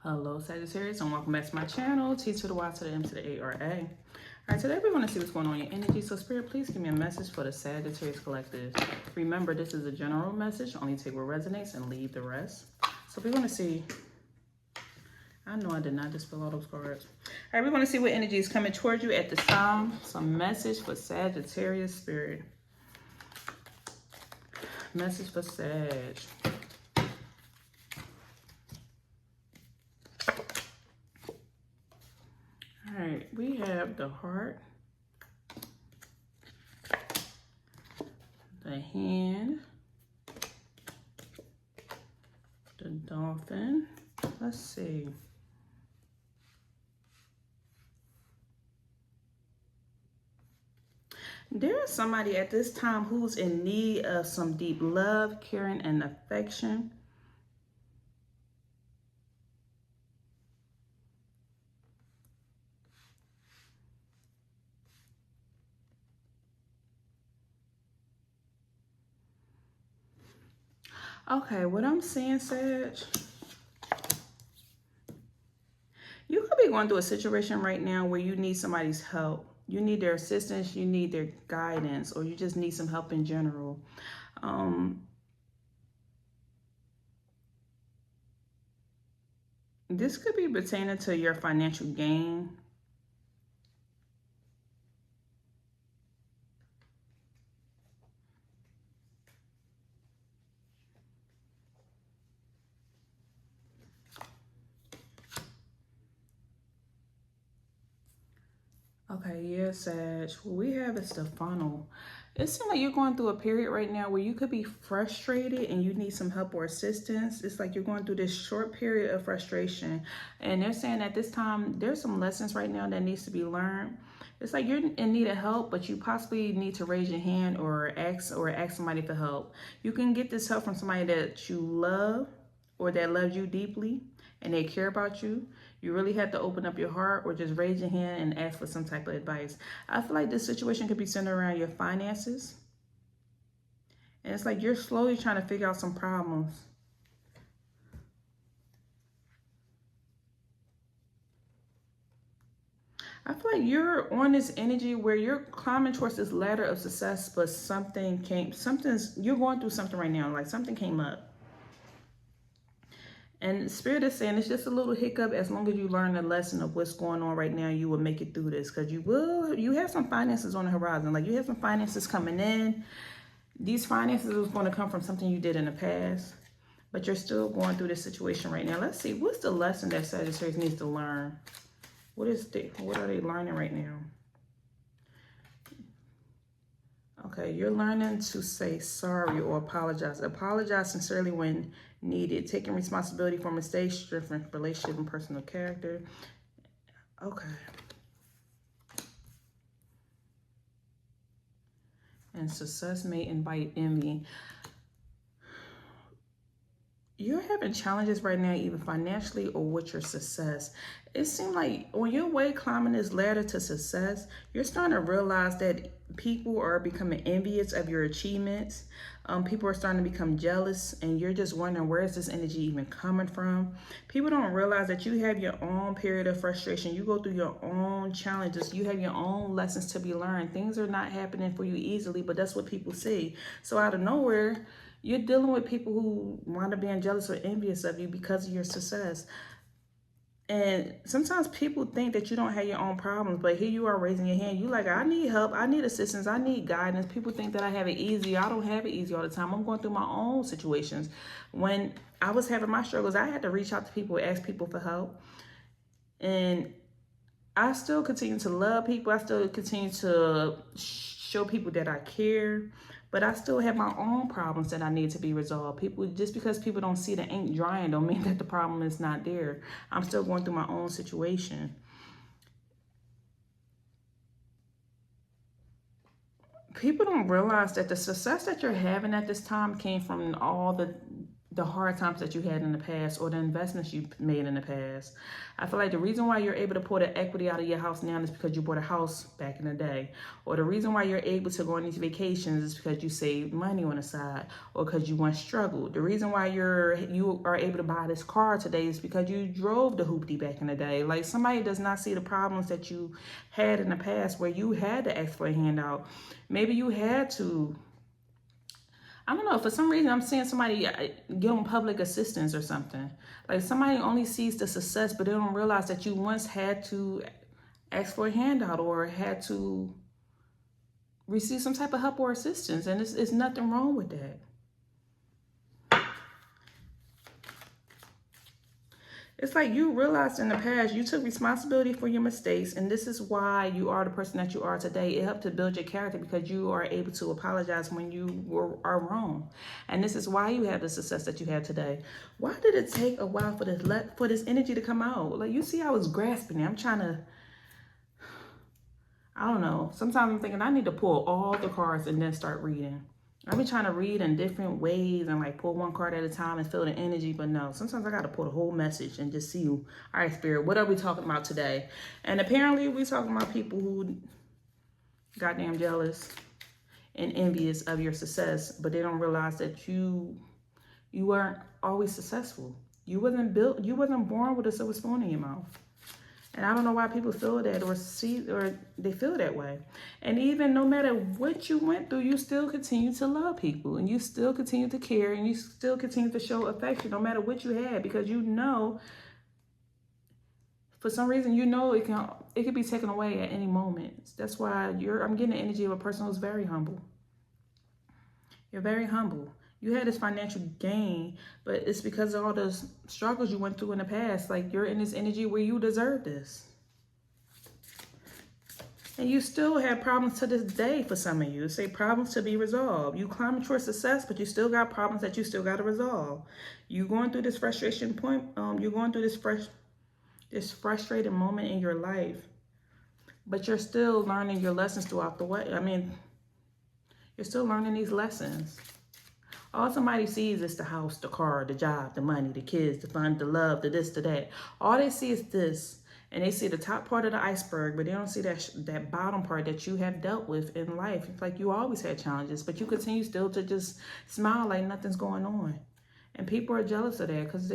Hello Sagittarius, and welcome back to my channel, T to the Y to the M to the A or A. All right, today we're going to see what's going on in your energy. So Spirit, please give me a message for the Sagittarius collective. Remember, this is a general message. Only take what resonates and leave the rest. So we're going to see. I know I did not just fill all those cards. All right, we're going to see what energy is coming towards you at this time. Some message for Sagittarius Spirit. Message for Sag. All right, we have the heart, the hand, the dolphin. Let's see. There is somebody at this time who's in need of some deep love, caring, and affection. Okay, what I'm saying, Sag, you could be going through a situation right now where you need somebody's help. You need their assistance, you need their guidance, or you just need some help in general. This could be pertaining to your financial gain. Okay, yeah, Sag. What we have is the funnel. It seems like you're going through a period right now where you could be frustrated and you need some help or assistance. It's like you're going through this short period of frustration. And they're saying at this time, there's some lessons right now that needs to be learned. It's like you're in need of help, but you possibly need to raise your hand or ask somebody for help. You can get this help from somebody that you love or that loves you deeply and they care about you. You really have to open up your heart or just raise your hand and ask for some type of advice. I feel like this situation could be centered around your finances. And it's like you're slowly trying to figure out some problems. I feel like you're on this energy where you're climbing towards this ladder of success, but you're going through something right now, like something came up. And Spirit is saying it's just a little hiccup. As long as you learn the lesson of what's going on right now, you will make it through this. Because you have some finances on the horizon. Like you have some finances coming in. These finances is going to come from something you did in the past. But you're still going through this situation right now. Let's see. What's the lesson that Sagittarius needs to learn? What are they learning right now? Okay, you're learning to say sorry or apologize. Apologize sincerely when needed. Taking responsibility for mistakes, strengthening relationship and personal character. Okay. And success may invite envy. You're having challenges right now, even financially or with your success. It seems like on your way climbing this ladder to success, you're starting to realize that people are becoming envious of your achievements. People are starting to become jealous, and you're just wondering, where is this energy even coming from? People don't realize that you have your own period of frustration. You go through your own challenges. You have your own lessons to be learned. Things are not happening for you easily, but that's what people see. So out of nowhere, you're dealing with people who wind up being jealous or envious of you because of your success. And sometimes people think that you don't have your own problems, but here you are raising your hand. You like, I need help. I need assistance. I need guidance. People think that I have it easy. I don't have it easy all the time. I'm going through my own situations. When I was having my struggles, I had to reach out to people, ask people for help. And I still continue to love people. I still continue to show people that I care. But I still have my own problems that I need to be resolved. Just because people don't see the ink drying don't mean that the problem is not there. I'm still going through my own situation. People don't realize that the success that you're having at this time came from all the the hard times that you had in the past or the investments you made in the past. I feel like the reason why you're able to pull the equity out of your house now is because you bought a house back in the day. Or the reason why you're able to go on these vacations is because you saved money on the side or because you once struggled. The reason why you are able to buy this car today is because you drove the hoopty back in the day. Like, somebody does not see the problems that you had in the past where you had to ask for a handout. Maybe you had to, I don't know, for some reason I'm seeing somebody get on public assistance or something. Like, somebody only sees the success, but they don't realize that you once had to ask for a handout or had to receive some type of help or assistance. And there's nothing wrong with that. It's like you realized in the past, you took responsibility for your mistakes, and this is why you are the person that you are today. It helped to build your character because you are able to apologize when you are wrong. And this is why you have the success that you have today. Why did it take a while for this energy to come out? Like, you see, I was grasping it. I'm trying to, I don't know. Sometimes I'm thinking I need to pull all the cards and then start reading. I've been trying to read in different ways and like pull one card at a time and feel the energy, but no, sometimes I got to pull the whole message and just see you. All right, Spirit, what are we talking about today? And apparently we talking about people who goddamn jealous and envious of your success, but they don't realize that you weren't always successful. You wasn't born with a silver spoon in your mouth. And I don't know why people feel that or they feel that way. And even no matter what you went through, you still continue to love people and you still continue to care and you still continue to show affection no matter what you had, because you know, for some reason, you know it could be taken away at any moment. That's why I'm getting the energy of a person who's very humble. You're very humble. You had this financial gain, but it's because of all the struggles you went through in the past. Like, you're in this energy where you deserve this. And you still have problems to this day for some of you. Say problems to be resolved. You climbed towards success, but you still got problems that you still got to resolve. You're going through this frustration point. You're going through this frustrated moment in your life, but you're still learning your lessons throughout the way. I mean, you're still learning these lessons. All somebody sees is the house, the car, the job, the money, the kids, the fun, the love, the this, the that. All they see is this. And they see the top part of the iceberg, but they don't see that bottom part that you have dealt with in life. It's like you always had challenges, but you continue still to just smile like nothing's going on. And people are jealous of that because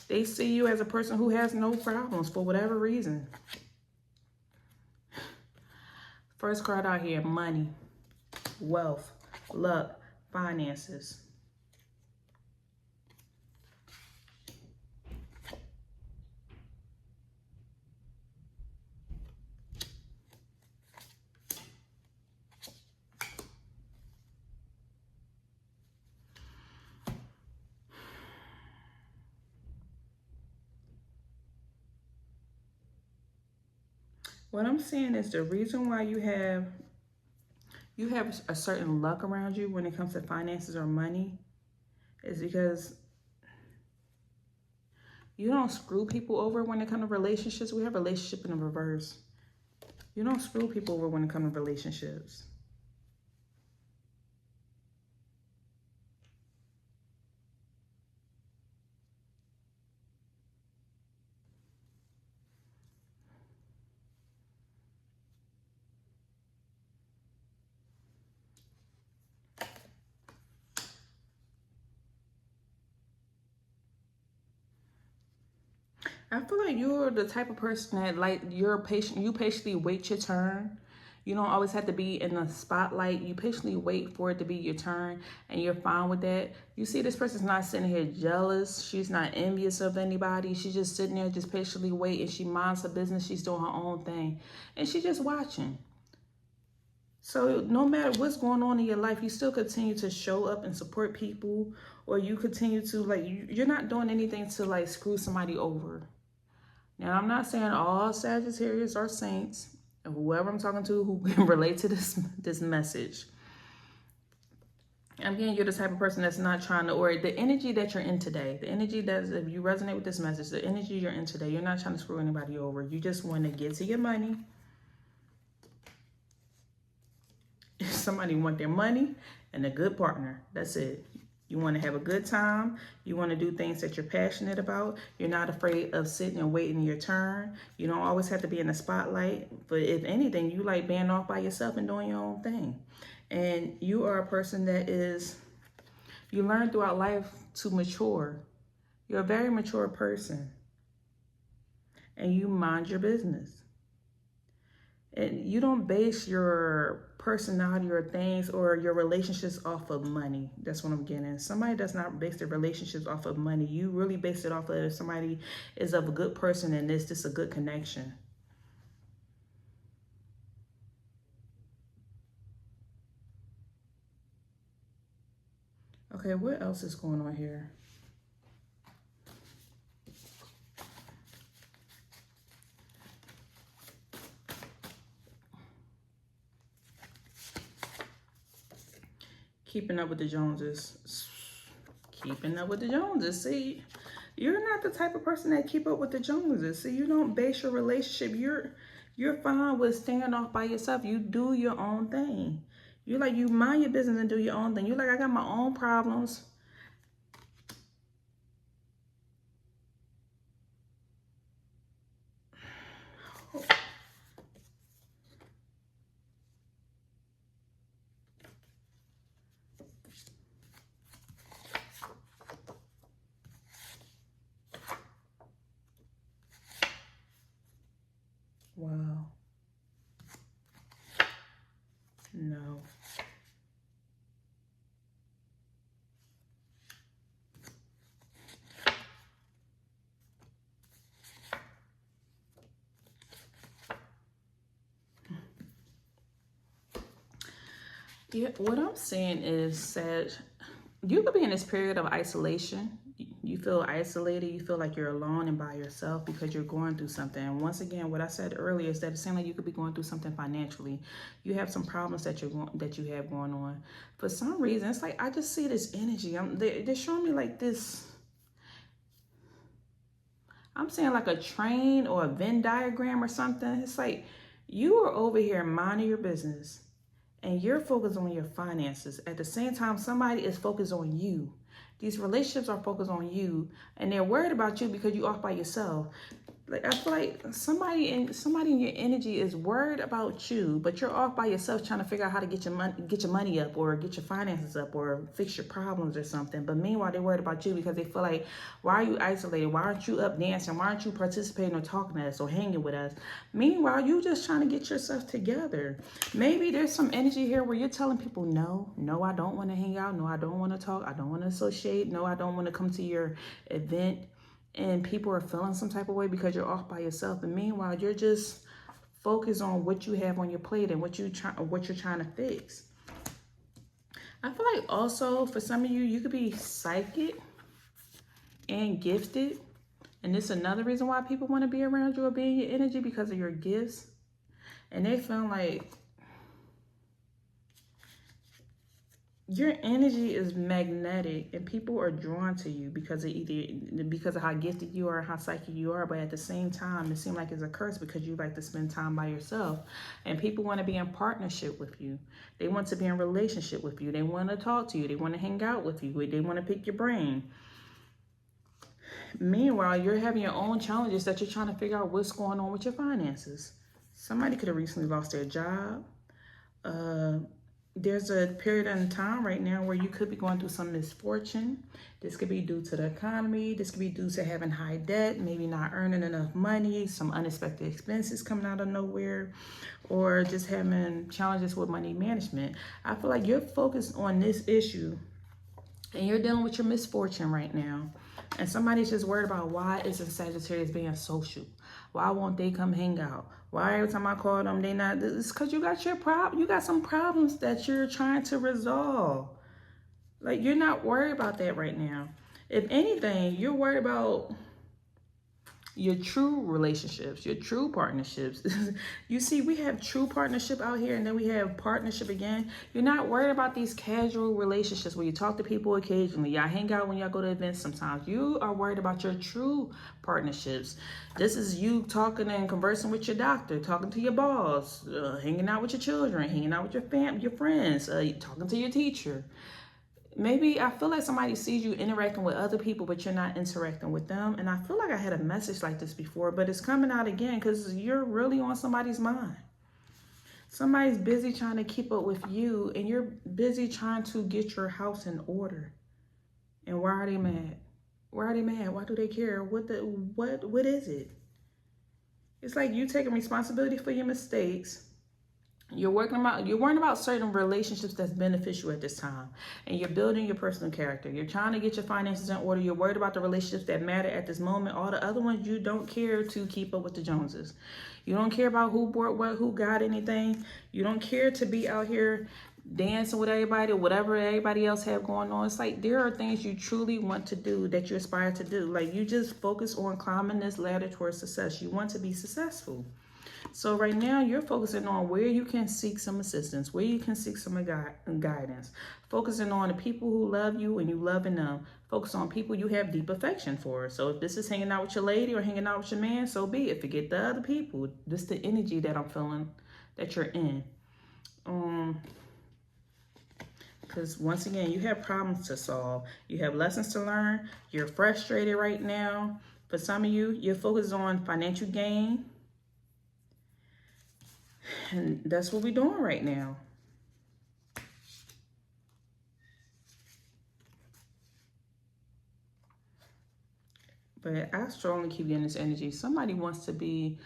they see you as a person who has no problems for whatever reason. First card out here, money, wealth, luck, finances. What I'm saying is the reason why you have a certain luck around you when it comes to finances or money is because you don't screw people over when it comes to relationships. We have relationship in the reverse. You don't screw people over when it comes to relationships. I feel like you're the type of person that, like, you're patient. You patiently wait your turn. You don't always have to be in the spotlight. You patiently wait for it to be your turn, and you're fine with that. You see, this person's not sitting here jealous. She's not envious of anybody. She's just sitting there, just patiently waiting. She minds her business. She's doing her own thing, and she's just watching. So no matter what's going on in your life, you still continue to show up and support people, or you continue to, like, you're not doing anything to, like, screw somebody over. Now, I'm not saying all Sagittarius are saints, and whoever I'm talking to who can relate to this message. Again, you're the type of person that's not trying to, or the energy that you're in today, the energy that, if you resonate with this message, the energy you're in today, you're not trying to screw anybody over. You just want to get to your money. If somebody want their money and a good partner, that's it. You want to have a good time. You want to do things that you're passionate about. You're not afraid of sitting and waiting your turn. You don't always have to be in the spotlight. But if anything, you like being off by yourself and doing your own thing. And you are a person that you learn throughout life to mature. You're a very mature person. And you mind your business. And you don't base your personality or things or your relationships off of money. That's what I'm getting. Somebody does not base their relationships off of money. You really base it off of if somebody is of a good person and it's just a good connection. Okay, what else is going on here? Keeping up with the Joneses. Keeping up with the Joneses. See, you're not the type of person that keep up with the Joneses. See, you don't base your relationship. You're fine with staying off by yourself. You do your own thing. You mind your business and do your own thing. You I got my own problems. Wow. No. Yeah, what I'm saying is that you could be in this period of isolation. You feel isolated. You feel like you're alone and by yourself because you're going through something. And once again, what I said earlier is that it seems like you could be going through something financially. You have some problems that you have going on. For some reason, it's like I just see this energy. They're showing me like this. I'm saying like a train or a Venn diagram or something. It's like you are over here minding your business and you're focused on your finances. At the same time, somebody is focused on you. These relationships are focused on you and they're worried about you because you're off by yourself. Like I feel like somebody in your energy is worried about you, but you're off by yourself trying to figure out how to get your money up or get your finances up or fix your problems or something. But meanwhile, they're worried about you because they feel like, why are you isolated? Why aren't you up dancing? Why aren't you participating or talking to us or hanging with us? Meanwhile, you just trying to get yourself together. Maybe there's some energy here where you're telling people, no, I don't want to hang out. No, I don't want to talk. I don't want to associate. No, I don't want to come to your event. And people are feeling some type of way because you're off by yourself. And meanwhile, you're just focused on what you have on your plate and what you're trying to fix. I feel like also for some of you, you could be psychic and gifted. And this is another reason why people want to be around you or be in your energy because of your gifts. And they feel like your energy is magnetic and people are drawn to you because of how gifted you are, how psychic you are. But at the same time, it seems like it's a curse because you like to spend time by yourself. And people want to be in partnership with you. They want to be in relationship with you. They want to talk to you. They want to hang out with you. They want to pick your brain. Meanwhile, you're having your own challenges that you're trying to figure out what's going on with your finances. Somebody could have recently lost their job. There's a period in time right now where you could be going through some misfortune. This could be due to the economy. This could be due to having high debt, maybe not earning enough money, some unexpected expenses coming out of nowhere, or just having challenges with money management. I feel like you're focused on this issue and you're dealing with your misfortune right now. And somebody's just worried about why isn't Sagittarius being social? Why won't they come hang out? Why every time I call them, they not? It's because you got you got some problems that you're trying to resolve. Like you're not worried about that right now. If anything, you're worried about your true relationships, your true partnerships. You see, we have true partnership out here and then we have partnership again. You're not worried about these casual relationships where you talk to people occasionally. Y'all hang out when y'all go to events sometimes. You are worried about your true partnerships. This is you talking and conversing with your doctor, talking to your boss, hanging out with your children, hanging out with your friends, talking to your teacher. maybe I feel like somebody sees you interacting with other people, but you're not interacting with them. And I feel like I had a message like this before, but it's coming out again because you're really on somebody's mind. Somebody's busy trying to keep up with you, and you're busy trying to get your house in order. And why are they mad? Why are they mad? Why do they care? What is it? It's like you taking responsibility for your mistakes. You're worrying about certain relationships that's beneficial at this time. And you're building your personal character. You're trying to get your finances in order. You're worried about the relationships that matter at this moment. All the other ones, you don't care to keep up with the Joneses. You don't care about who bought what, who got anything. You don't care to be out here dancing with everybody or whatever everybody else have going on. It's like there are things you truly want to do that you aspire to do. Like you just focus on climbing this ladder towards success. You want to be successful. So right now you're focusing on where you can seek some assistance, where you can seek some guidance, focusing on the people who love you and you loving them. Focus on people you have deep affection for. So if this is hanging out with your lady or hanging out with your man, so be it. Forget the other people. This is the energy that I'm feeling that you're in. Because once again, you have problems to solve. You have lessons to learn. You're frustrated right now. For some of you, you're focused on financial gain. And that's what we're doing right now. But I strongly keep getting this energy. Somebody wants to be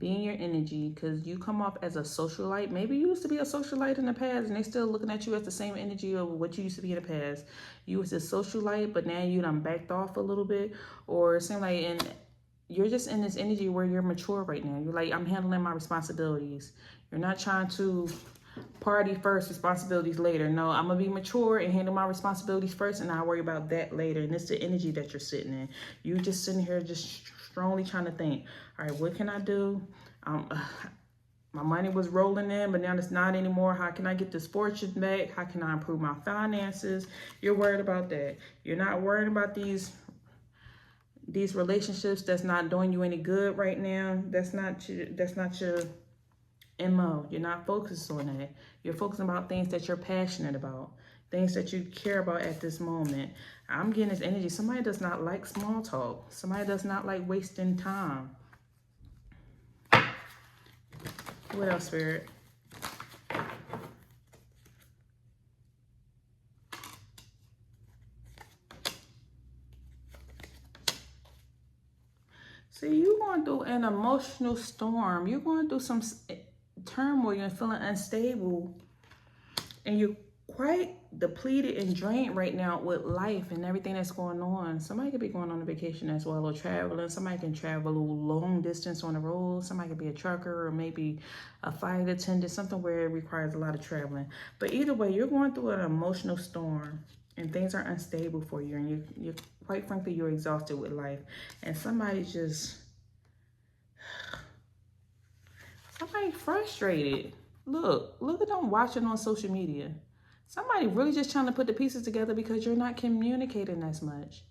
in your energy because you come off as a socialite. Maybe you used to be a socialite in the past and they still looking at you as the same energy of what you used to be in the past. You was a socialite, but now you done backed off a little bit. Or it seems like you're just in this energy where you're mature right now. You're like, I'm handling my responsibilities. You're not trying to party first, responsibilities later. No, I'm going to be mature and handle my responsibilities first, and I'll worry about that later. And it's the energy that you're sitting in. You're just sitting here just strongly trying to think, all right, what can I do? My money was rolling in, but now it's not anymore. How can I get this fortune back? How can I improve my finances? You're worried about that. You're not worried about these relationships that's not doing you any good right now. That's not your MO. You're not focused on that. You're focusing about things that you're passionate about, things that you care about at this moment. I'm getting this energy. Somebody does not like small talk. Somebody does not like wasting time. What else, Spirit? See, you're going through an emotional storm. You're going through some turmoil. You're feeling unstable. And you're quite depleted and drained right now with life and everything that's going on. Somebody could be going on a vacation as well or traveling. Somebody can travel a long distance on the road. Somebody could be a trucker or maybe a flight attendant, something where it requires a lot of traveling. But either way, you're going through an emotional storm and things are unstable for you. And you're quite frankly, you're exhausted with life. And somebody's frustrated. Look at them watching on social media. Somebody really just trying to put the pieces together because you're not communicating as much.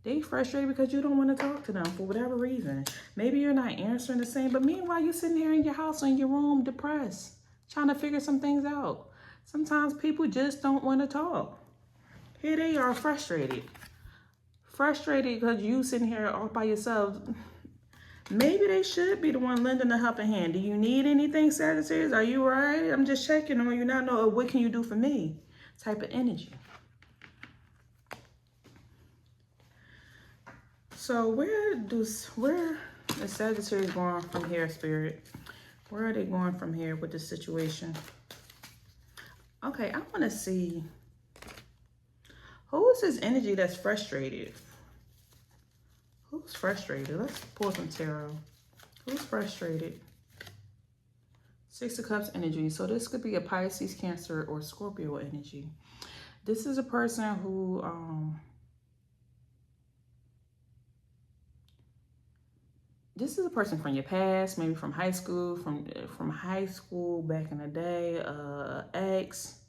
They frustrated because you don't want to talk to them for whatever reason. Maybe you're not answering the same, but meanwhile, you're sitting there in your house or in your room depressed, trying to figure some things out. Sometimes people just don't want to talk. Here they are frustrated. Frustrated because you sitting here all by yourself. Maybe they should be the one lending a helping hand. Do you need anything, Sagittarius? Are you all right? I'm just checking on you. Not know what can you do for me? Type of energy. So where is Sagittarius going from here, Spirit? Where are they going from here with this situation? Okay, I want to see who is this energy that's frustrated. Who's frustrated? Let's pull some tarot. Who's frustrated? Six of Cups energy. So this could be a Pisces, Cancer, or Scorpio energy. This is a person who this is a person from your past, maybe from high school, from high school back in the day, ex,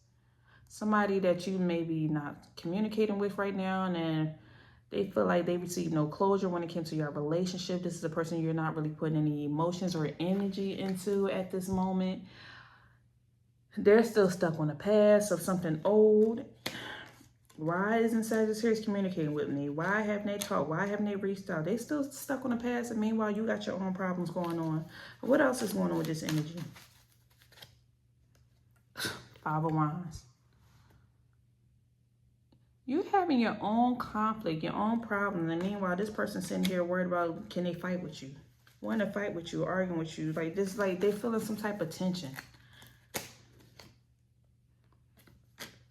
somebody that you maybe not communicating with right now, and then they feel like they received no closure when it came to your relationship. This is a person you're not really putting any emotions or energy into at this moment. They're still stuck on the past of something old. Why isn't Sagittarius communicating with me? Why haven't they talked? Why haven't they reached out? They still stuck on the past, and meanwhile, you got your own problems going on. What else is going on with this energy? Five of Wands. You having your own conflict, your own problem, and meanwhile, this person's sitting here worried about, can they fight with you? Want to fight with you, arguing with you. Like this, like they feeling some type of tension.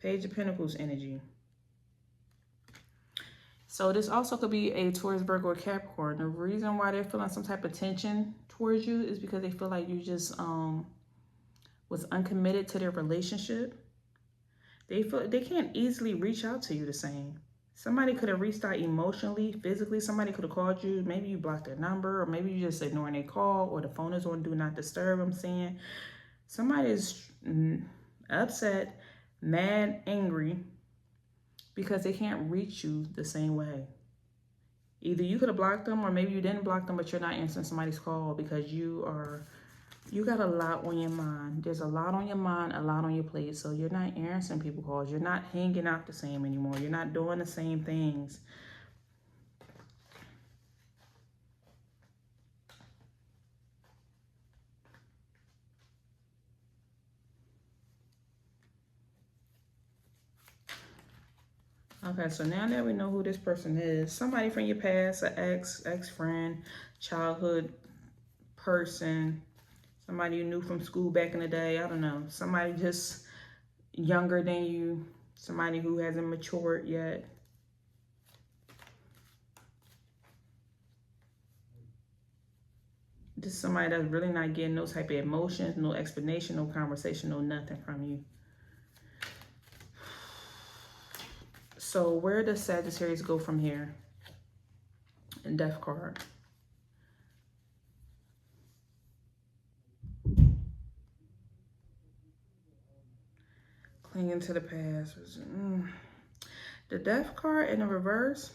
Page of Pentacles energy. So this also could be a Taurus, Virgo, or Capricorn. The reason why they're feeling some type of tension towards you is because they feel like you just was uncommitted to their relationship. They feel they can't easily reach out to you the same. Somebody could have reached out emotionally, physically. Somebody could have called you. Maybe you blocked their number, or maybe you just ignoring their call, or the phone is on do not disturb. I'm saying somebody is upset, mad, angry, because they can't reach you the same way. Either you could have blocked them, or maybe you didn't block them, but you're not answering somebody's call because you got a lot on your mind. There's a lot on your mind, a lot on your plate. So you're not answering people calls. You're not hanging out the same anymore. You're not doing the same things. Okay, so now that we know who this person is, somebody from your past, an ex-friend, childhood person, somebody you knew from school back in the day, I don't know, somebody just younger than you, somebody who hasn't matured yet. This is somebody that's really not getting no type of emotions, no explanation, no conversation, no nothing from you. So where does Sagittarius go from here? And Death card. Clinging to the past. The Death card in the reverse.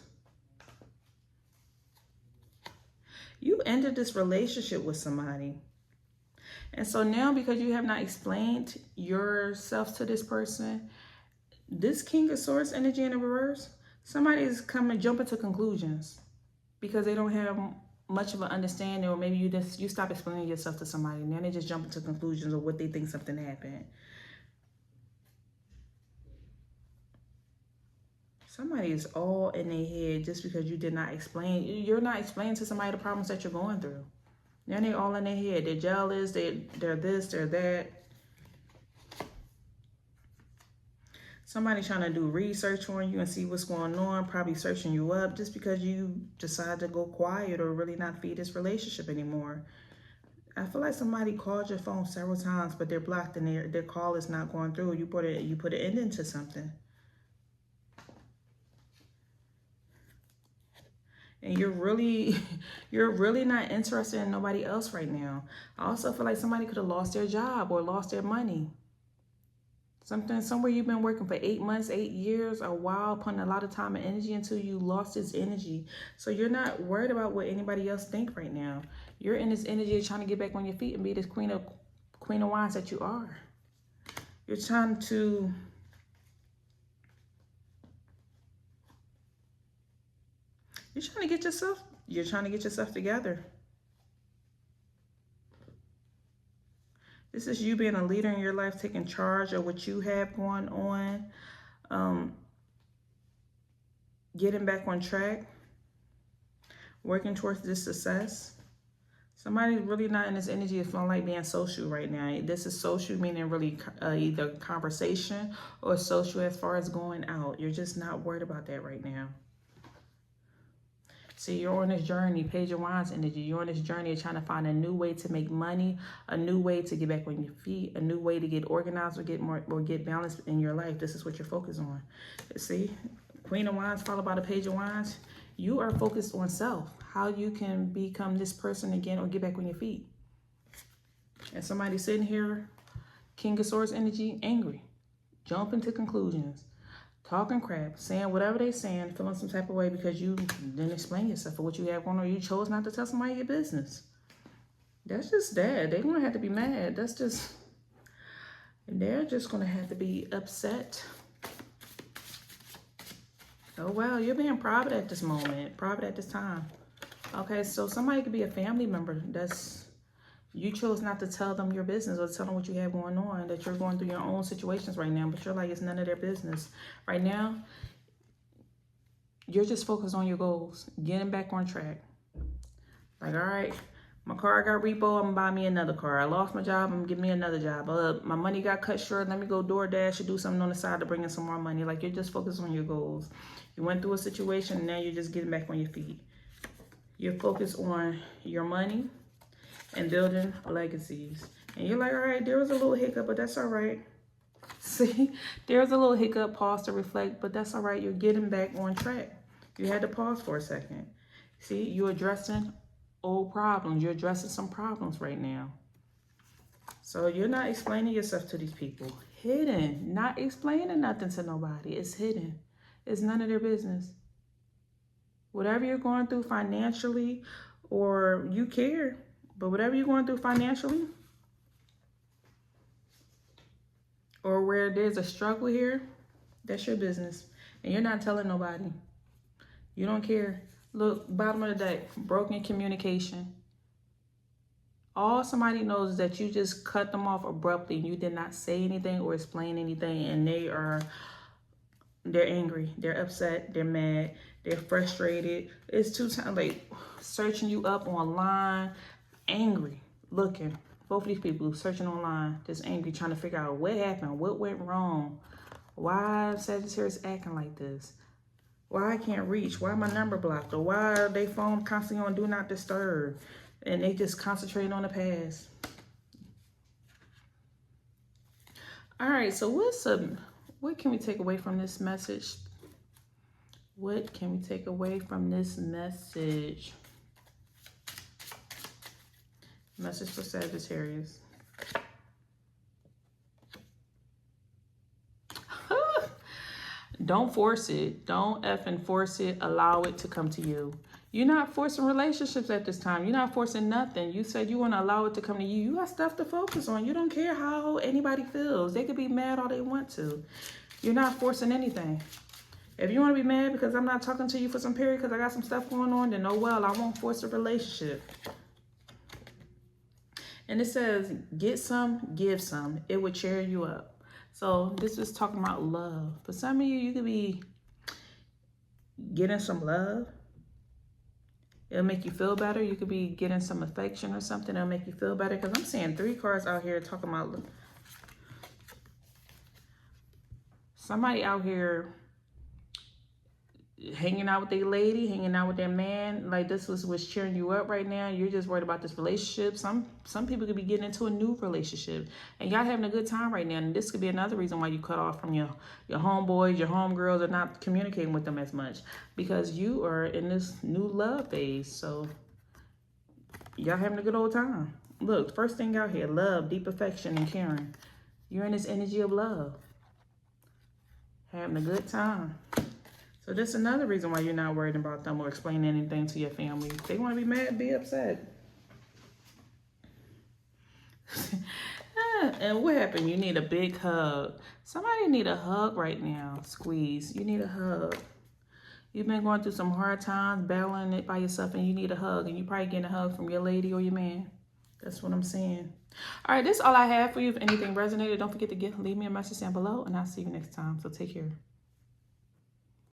You ended this relationship with somebody. And so now, because you have not explained yourself to this person, this King of Swords energy in the reverse, somebody is coming jumping to conclusions because they don't have much of an understanding, or maybe you stop explaining yourself to somebody and then they just jump into conclusions of what they think something happened. Somebody is all in their head just because you did not explain. You're not explaining to somebody the problems that you're going through. Now they're all in their head. They're jealous. They're this. They're that. Somebody trying to do research on you and see what's going on, probably searching you up just because you decide to go quiet or really not feed this relationship anymore. I feel like somebody called your phone several times, but they're blocked and their call is not going through. You put an ending to something. And you're really not interested in nobody else right now. I also feel like somebody could have lost their job or lost their money. Somewhere you've been working for 8 months, 8 years, a while, putting a lot of time and energy until you lost this energy. So you're not worried about what anybody else think right now. You're in this energy of trying to get back on your feet and be this Queen of Wands that you are. You're trying to get yourself together. This is you being a leader in your life, taking charge of what you have going on, getting back on track, working towards this success. Somebody's really not in this energy of feeling like being social right now. This is social meaning really either conversation or social as far as going out. You're just not worried about that right now. See, you're on this journey, Page of Wands energy. You're on this journey of trying to find a new way to make money, a new way to get back on your feet, a new way to get organized or get balanced in your life. This is what you're focused on. See, Queen of Wands followed by the Page of Wands. You are focused on self, how you can become this person again or get back on your feet. And somebody sitting here, King of Swords energy, angry, jumping to conclusions, talking crap, saying whatever they're saying, feeling some type of way because you didn't explain yourself or what you have going on. You chose not to tell somebody your business. That's just that. They don't have to be mad. That's just, And they're just going to have to be upset. Oh, well, you're being private at this moment, private at this time. Okay, so somebody could be a family member that's, you chose not to tell them your business or tell them what you have going on, that you're going through your own situations right now, but you're like, it's none of their business. Right now, you're just focused on your goals, getting back on track. Like, all right, my car got repo, I'm gonna buy me another car. I lost my job, I'm gonna give me another job. My money got cut short, let me go DoorDash or do something on the side to bring in some more money. Like, you're just focused on your goals. You went through a situation, and now you're just getting back on your feet. You're focused on your money and building legacies. And you're like, all right, there was a little hiccup, but that's all right. See, there's a little hiccup, pause to reflect, but that's all right. You're getting back on track. You had to pause for a second. See, you're addressing old problems. You're addressing some problems right now. So you're not explaining yourself to these people. Hidden. Not explaining nothing to nobody. It's hidden. It's none of their business. Whatever you're going through financially, or you care, but whatever you're going through financially, or where there's a struggle here, that's your business. And you're not telling nobody. You don't care. Look, bottom of the deck, broken communication. All somebody knows is that you just cut them off abruptly and you did not say anything or explain anything, and they're angry, they're upset, they're mad, they're frustrated. It's too time, like searching you up online, angry, looking. Both of these people searching online, just angry, trying to figure out what happened, what went wrong, why Sagittarius acting like this, why I can't reach, why my number blocked, or why are they phone constantly on do not disturb, and they just concentrate on the past. All right, so what can we take away from this message? What can we take away from this message? Message for Sagittarius. Don't force it. Don't effing force it. Allow it to come to you. You're not forcing relationships at this time. You're not forcing nothing. You said you want to allow it to come to you. You got stuff to focus on. You don't care how anybody feels. They could be mad all they want to. You're not forcing anything. If you want to be mad because I'm not talking to you for some period because I got some stuff going on, then oh well, I won't force a relationship. And it says, get some, give some. It would cheer you up. So this is talking about love. For some of you, you could be getting some love. It'll make you feel better. You could be getting some affection or something. It'll make you feel better. Because I'm seeing 3 cards out here talking about somebody out here hanging out with their lady, hanging out with their man. Like this was what's cheering you up right now. You're just worried about this relationship. Some people could be getting into a new relationship and y'all having a good time right now. And this could be another reason why you cut off from your homeboys, your homegirls, are not communicating with them as much because you are in this new love phase. So y'all having a good old time. Look, first thing out here, love, deep affection, and caring. You're in this energy of love. Having a good time. So this is another reason why you're not worried about them or explaining anything to your family. If they want to be mad, be upset. And what happened? You need a big hug. Somebody need a hug right now. Squeeze. You need a hug. You've been going through some hard times, battling it by yourself, and you need a hug. And you probably getting a hug from your lady or your man. That's what I'm saying. All right, this is all I have for you. If anything resonated, don't forget to leave me a message down below, and I'll see you next time. So take care.